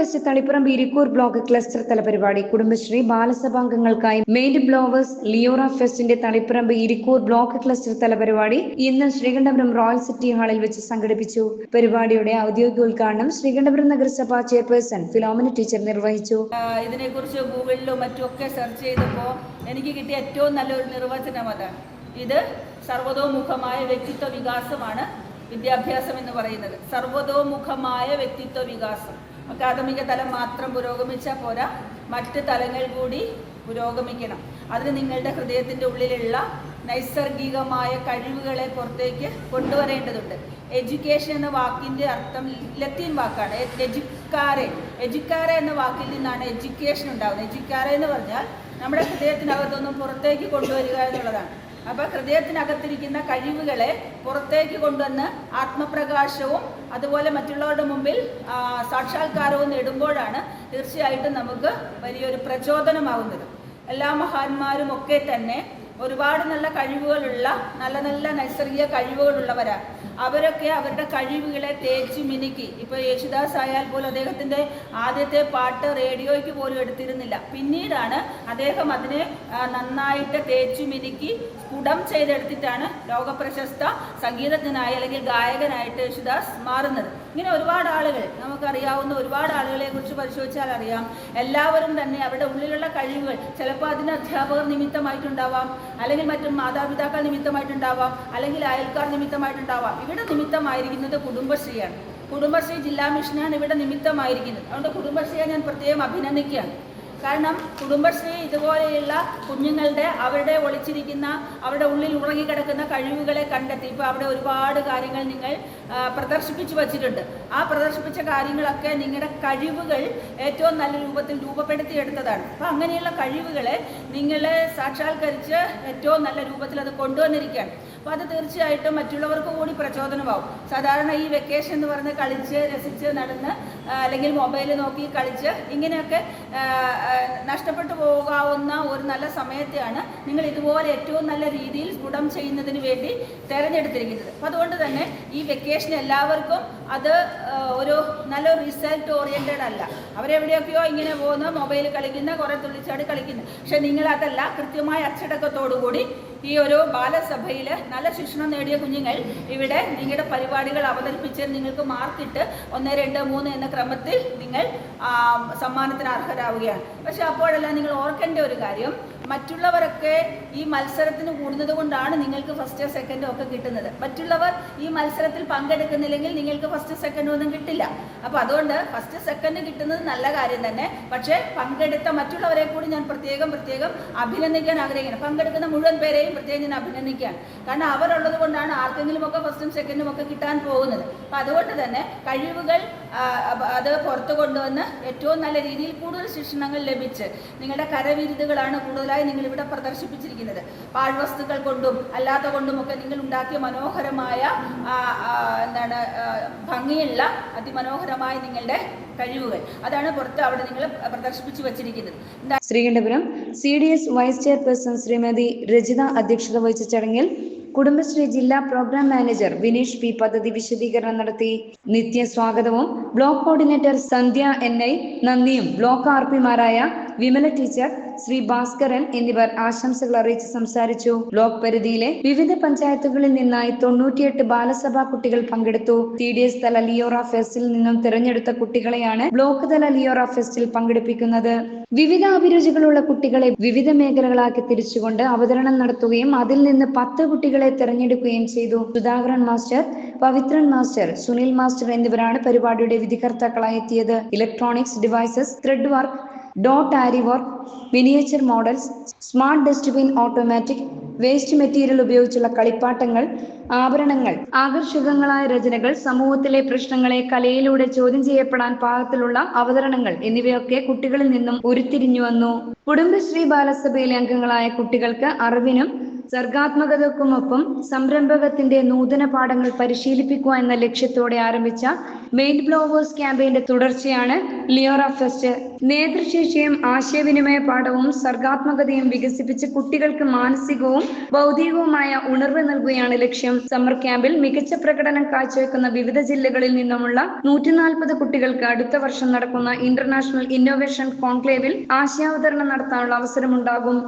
Fest Taliparamba Irikkur block cluster തല പരിപാടി. കുടുംബശ്രീ ബാലസഭാംഗങ്ങൾക്കായി മെയ്ഡ് ബ്ലോവേഴ്സ് ലിയോറ ഫെസ്റ്റിന്റെ തളിപ്പറമ്പ് ഇരിക്കൂർ ബ്ലോക്ക് ക്ലസ്റ്റർ തല പരിപാടി ഇന്ന് ശ്രീകണ്ഠപുരം റോയൽ സിറ്റി ഹാളിൽ വെച്ച് സംഘടിപ്പിച്ചു. പരിപാടിയുടെ ഔദ്യോഗിക ഉദ്ഘാടനം ശ്രീകണ്ഠപുരം നഗരസഭ ചെയർപേഴ്സൺ ഫിലോമിന ടീച്ചർ നിർവഹിച്ചു. ഇതിനെക്കുറിച്ച് ഗൂഗിളിലും മറ്റുമൊക്കെ സെർച്ച് ചെയ്തപ്പോൾ എനിക്ക് കിട്ടിയ ഏറ്റവും നല്ലൊരു നിർവചനം അതാണ്. ഇത് സർവതോമുഖമായ വ്യക്തിത്വ വികാസമാണ് വിദ്യാഭ്യാസം എന്ന് പറയുന്നത്. സർവതോമുഖമായ വ്യക്തിത്വ വികാസം. അക്കാദമിക തലം മാത്രം പുരോഗമിച്ചാൽ പോരാ, മറ്റ് തലങ്ങൾ കൂടി പുരോഗമിക്കണം. അതിന് നിങ്ങളുടെ ഹൃദയത്തിൻ്റെ ഉള്ളിലുള്ള നൈസർഗികമായ കഴിവുകളെ പുറത്തേക്ക് കൊണ്ടുവരേണ്ടതുണ്ട്. എഡ്യൂക്കേഷൻ എന്ന വാക്കിൻ്റെ അർത്ഥം ലത്തീൻ വാക്കാണ്. എജുക്കാരെ എന്ന വാക്കിൽ നിന്നാണ് എഡ്യൂക്കേഷൻ ഉണ്ടാകുന്നത്. എജുക്കാരെ എന്ന് പറഞ്ഞാൽ നമ്മുടെ ഹൃദയത്തിനകത്തൊന്നും പുറത്തേക്ക് കൊണ്ടുവരിക എന്നുള്ളതാണ്. അപ്പോൾ ഹൃദയത്തിനകത്തിരിക്കുന്ന കഴിവുകളെ പുറത്തേക്ക് കൊണ്ടുവന്ന് ആത്മപ്രകാശവും അതുപോലെ മറ്റുള്ളവരുടെ മുമ്പിൽ സാക്ഷാത്കാരവും നേടുമ്പോഴാണ് തീർച്ചയായിട്ടും നമുക്ക് വലിയൊരു പ്രചോദനമാകുന്നത്. എല്ലാ മഹാന്മാരും ഒക്കെ തന്നെ ഒരുപാട് നല്ല കഴിവുകളുള്ള നല്ല നൈസർഗിക കഴിവുകളുള്ളവരാണ്. അവരൊക്കെ അവരുടെ കഴിവുകളെ തേച്ച് മിനുക്കി. ഇപ്പോൾ യേശുദാസ് ആയാൽ പോലും അദ്ദേഹത്തിൻ്റെ ആദ്യത്തെ പാട്ട് റേഡിയോയ്ക്ക് പോലും എടുത്തിരുന്നില്ല. പിന്നീടാണ് അദ്ദേഹം അതിനെ നന്നായിട്ട് തേച്ചു മിനുക്കി സ്ഫുടം ചെയ്തെടുത്തിട്ടാണ് ലോകപ്രശസ്ത സംഗീതജ്ഞനായി അല്ലെങ്കിൽ ഗായകനായിട്ട് യേശുദാസ് മാറുന്നത്. ഇങ്ങനെ ഒരുപാട് ആളുകൾ, നമുക്കറിയാവുന്ന ഒരുപാട് ആളുകളെ കുറിച്ച് പരിശോധിച്ചാൽ അറിയാം. എല്ലാവരും തന്നെ അവരുടെ ഉള്ളിലുള്ള കഴിവുകൾ ചിലപ്പോൾ അതിന് അധ്യാപകർ നിമിത്തമായിട്ടുണ്ടാവാം, അല്ലെങ്കിൽ മറ്റും മാതാപിതാക്കൾ നിമിത്തമായിട്ടുണ്ടാവാം, അല്ലെങ്കിൽ അയൽക്കാർ നിമിത്തമായിട്ടുണ്ടാവാം. ഇവിടെ നിമിത്തമായിരിക്കുന്നത് കുടുംബശ്രീയാണ്. കുടുംബശ്രീ ജില്ലാ മിഷനാണ് ഇവിടെ നിമിത്തമായിരിക്കുന്നത്. അതുകൊണ്ട് കുടുംബശ്രീയെ ഞാൻ പ്രത്യേകം അഭിനന്ദിക്കുകയാണ്. കാരണം കുടുംബശ്രീ ഇതുപോലെയുള്ള കുഞ്ഞുങ്ങളുടെ അവരുടെ ഒളിച്ചിരിക്കുന്ന അവരുടെ ഉള്ളിൽ ഉറങ്ങിക്കിടക്കുന്ന കഴിവുകളെ കണ്ടെത്തി ഇപ്പോൾ അവിടെ ഒരുപാട് കാര്യങ്ങൾ നിങ്ങൾ പ്രദർശിപ്പിച്ചു വച്ചിട്ടുണ്ട്. ആ പ്രദർശിപ്പിച്ച കാര്യങ്ങളൊക്കെ നിങ്ങളുടെ കഴിവുകൾ ഏറ്റവും നല്ല രൂപത്തിൽ രൂപപ്പെടുത്തിയെടുത്തതാണ്. അപ്പോൾ അങ്ങനെയുള്ള കഴിവുകളെ നിങ്ങൾ സാക്ഷാത്കരിച്ച് ഏറ്റവും നല്ല രൂപത്തിൽ അത് കൊണ്ടുവന്നിരിക്കുകയാണ്. അപ്പോൾ അത് തീർച്ചയായിട്ടും മറ്റുള്ളവർക്ക് കൂടി പ്രചോദനമാവും. സാധാരണ ഈ വെക്കേഷൻ എന്ന് പറഞ്ഞ് കളിച്ച് രസിച്ച് നടന്ന് അല്ലെങ്കിൽ മൊബൈൽ നോക്കി കളിച്ച് ഇങ്ങനെയൊക്കെ നഷ്ടപ്പെട്ടു പോകാവുന്ന ഒരു നല്ല സമയത്തെയാണ് നിങ്ങൾ ഇതുപോലെ ഏറ്റവും നല്ല രീതിയിൽ സ്ഫുടം ചെയ്യുന്നതിന് വേണ്ടി തിരഞ്ഞെടുത്തിരിക്കുന്നത്. അപ്പോൾ അതുകൊണ്ട് തന്നെ ഈ വെക്കേഷൻ എല്ലാവർക്കും അത് ഒരു നല്ല റിസൾട്ട് ഓറിയൻറ്റഡ് അല്ല. അവരെവിടെയൊക്കെയോ ഇങ്ങനെ പോകുന്ന മൊബൈൽ കളിക്കുന്ന, കുറേ തുള്ളിച്ചാടി കളിക്കുന്നു. പക്ഷെ നിങ്ങളതല്ല, കൃത്യമായ അച്ചടക്കത്തോടുകൂടി ഈ ഒരു ബാലസഭയിൽ നല്ല ശിക്ഷണം നേടിയ കുഞ്ഞുങ്ങൾ ഇവിടെ നിങ്ങളുടെ പരിപാടികൾ അവതരിപ്പിച്ച് നിങ്ങൾക്ക് മാർക്കിട്ട് 1, 2, 3 എന്ന ക്രമത്തിൽ നിങ്ങൾ സമ്മാനത്തിന് അർഹരാവുകയാണ്. പക്ഷെ അപ്പോഴെല്ലാം നിങ്ങൾ ഓർക്കേണ്ട ഒരു കാര്യം, മറ്റുള്ളവരൊക്കെ ഈ മത്സരത്തിന് കൂടുന്നത് കൊണ്ടാണ് നിങ്ങൾക്ക് ഫസ്റ്റ് സെക്കൻഡും ഒക്കെ കിട്ടുന്നത്. മറ്റുള്ളവർ ഈ മത്സരത്തിൽ പങ്കെടുക്കുന്നില്ലെങ്കിൽ നിങ്ങൾക്ക് ഫസ്റ്റ് സെക്കൻഡും ഒന്നും കിട്ടില്ല. അപ്പോൾ അതുകൊണ്ട് ഫസ്റ്റ് സെക്കൻഡ് കിട്ടുന്നത് നല്ല കാര്യം തന്നെ. പക്ഷേ പങ്കെടുത്ത മറ്റുള്ളവരെ കൂടി ഞാൻ പ്രത്യേകം അഭിനന്ദിക്കാൻ ആഗ്രഹിക്കുന്നു. പങ്കെടുക്കുന്ന മുഴുവൻ പേരെയും പ്രത്യേകം ഞാൻ അഭിനന്ദിക്കുകയാണ്. കാരണം അവരുള്ളത് കൊണ്ടാണ് ആർക്കെങ്കിലും ഒക്കെ ഫസ്റ്റും സെക്കൻഡും ഒക്കെ കിട്ടാൻ പോകുന്നത്. അപ്പോൾ അതുകൊണ്ട് തന്നെ കഴിവുകൾ അത് പുറത്തു കൊണ്ടുവന്ന് ഏറ്റവും നല്ല രീതിയിൽ കൂടുതൽ ശിക്ഷണങ്ങൾ ലഭിച്ച് നിങ്ങളുടെ കരവിരുതുകളാണ് കൂടുതലായി നിങ്ങൾ ഇവിടെ പ്രദർശിപ്പിച്ചിരിക്കുന്നത്. പാഴ്വസ്തുക്കൾ കൊണ്ടും അല്ലാത്ത കൊണ്ടുമൊക്കെ നിങ്ങൾ ഉണ്ടാക്കിയ മനോഹരമായ ഭംഗിയുള്ള അതിമനോഹരമായ നിങ്ങളുടെ കഴിവുകൾ, അതാണ് പുറത്ത് അവിടെ നിങ്ങൾ പ്രദർശിപ്പിച്ചു വച്ചിരിക്കുന്നത്. Sreekandapuram CDS vice chairperson Shrimati Rajitha അധ്യക്ഷത വഹിച്ച ചടങ്ങിൽ കുടുംബശ്രീ ജില്ലാ പ്രോഗ്രാം മാനേജർ വിനീഷ് P പദ്ധതി വിശദീകരണം നടത്തി. നിത്യസ്വാഗതവും ബ്ലോക്ക് കോർഡിനേറ്റർ സന്ധ്യ NI നന്ദിയും ബ്ലോക്ക് RP-മാരായ വിമല ടീച്ചർ, ശ്രീ ഭാസ്കരൻ എന്നിവർ ആശംസകൾ അറിയിച്ച് സംസാരിച്ചു. ബ്ലോക്ക് പരിധിയിലെ വിവിധ പഞ്ചായത്തുകളിൽ നിന്നായി 98 ബാലസഭാ കുട്ടികൾ പങ്കെടുത്തു. CDS തല ലിയോറ ഫെസ്റ്റിൽ നിന്നും തിരഞ്ഞെടുത്ത കുട്ടികളെയാണ് ബ്ലോക്ക് തല ലിയോറ ഫെസ്റ്റിൽ പങ്കെടുപ്പിക്കുന്നത്. വിവിധ അഭിരുചികളുള്ള കുട്ടികളെ വിവിധ മേഖലകളാക്കി തിരിച്ചുകൊണ്ട് അവതരണം നടത്തുകയും അതിൽ നിന്ന് 10 കുട്ടികളെ തിരഞ്ഞെടുക്കുകയും ചെയ്തു. Sudhakaran master, Pavithran master, Sunil master എന്നിവരാണ് പരിപാടിയുടെ വിധികർത്താക്കളായി എത്തിയത്. Electronics devices, thread work, dot aari work, miniature models, smart dustbin, automatic waste material ഉപയോഗിച്ചുള്ള കളിപ്പാട്ടങ്ങൾ, ആഭരണങ്ങൾ, ആകർഷകങ്ങളായ രചനകൾ, സമൂഹത്തിലെ പ്രശ്നങ്ങളെ കലയിലൂടെ ചോദ്യം ചെയ്യപ്പെടാൻ പാകത്തിലുള്ള അവതരണങ്ങൾ എന്നിവയൊക്കെ കുട്ടികളിൽ നിന്നും ഉരുത്തിരിഞ്ഞു വന്നു. കുടുംബശ്രീ ബാലസഭയിലെ അംഗങ്ങളായ കുട്ടികൾക്ക് അറിവിനും സർഗാത്മകതയ്ക്കുമൊപ്പം സംരംഭകത്തിന്റെ നൂതന പാഠങ്ങൾ പരിശീലിപ്പിക്കുക എന്ന ലക്ഷ്യത്തോടെ ആരംഭിച്ച മെയിൻഡ് ബ്ലോവേഴ്സ് ക്യാമ്പയിന്റെ തുടർച്ചയാണ് ലിയോറ ഫെസ്റ്റ്. നേതൃശേഷിയും ആശയവിനിമയ പാഠവും സർഗാത്മകതയും വികസിപ്പിച്ച് കുട്ടികൾക്ക് മാനസികവും ബൗദ്ധികവുമായ ഉണർവ് നൽകുകയാണ് ലക്ഷ്യം. സമ്മർ ക്യാമ്പിൽ മികച്ച പ്രകടനം കാഴ്ചവെക്കുന്ന വിവിധ ജില്ലകളിൽ നിന്നുമുള്ള 140 കുട്ടികൾക്ക് അടുത്ത വർഷം നടക്കുന്ന ഇന്റർനാഷണൽ ഇന്നോവേഷൻ കോൺക്ലേവിൽ ആശയാവതരണം നടത്താനുള്ള അവസരമുണ്ടാകും.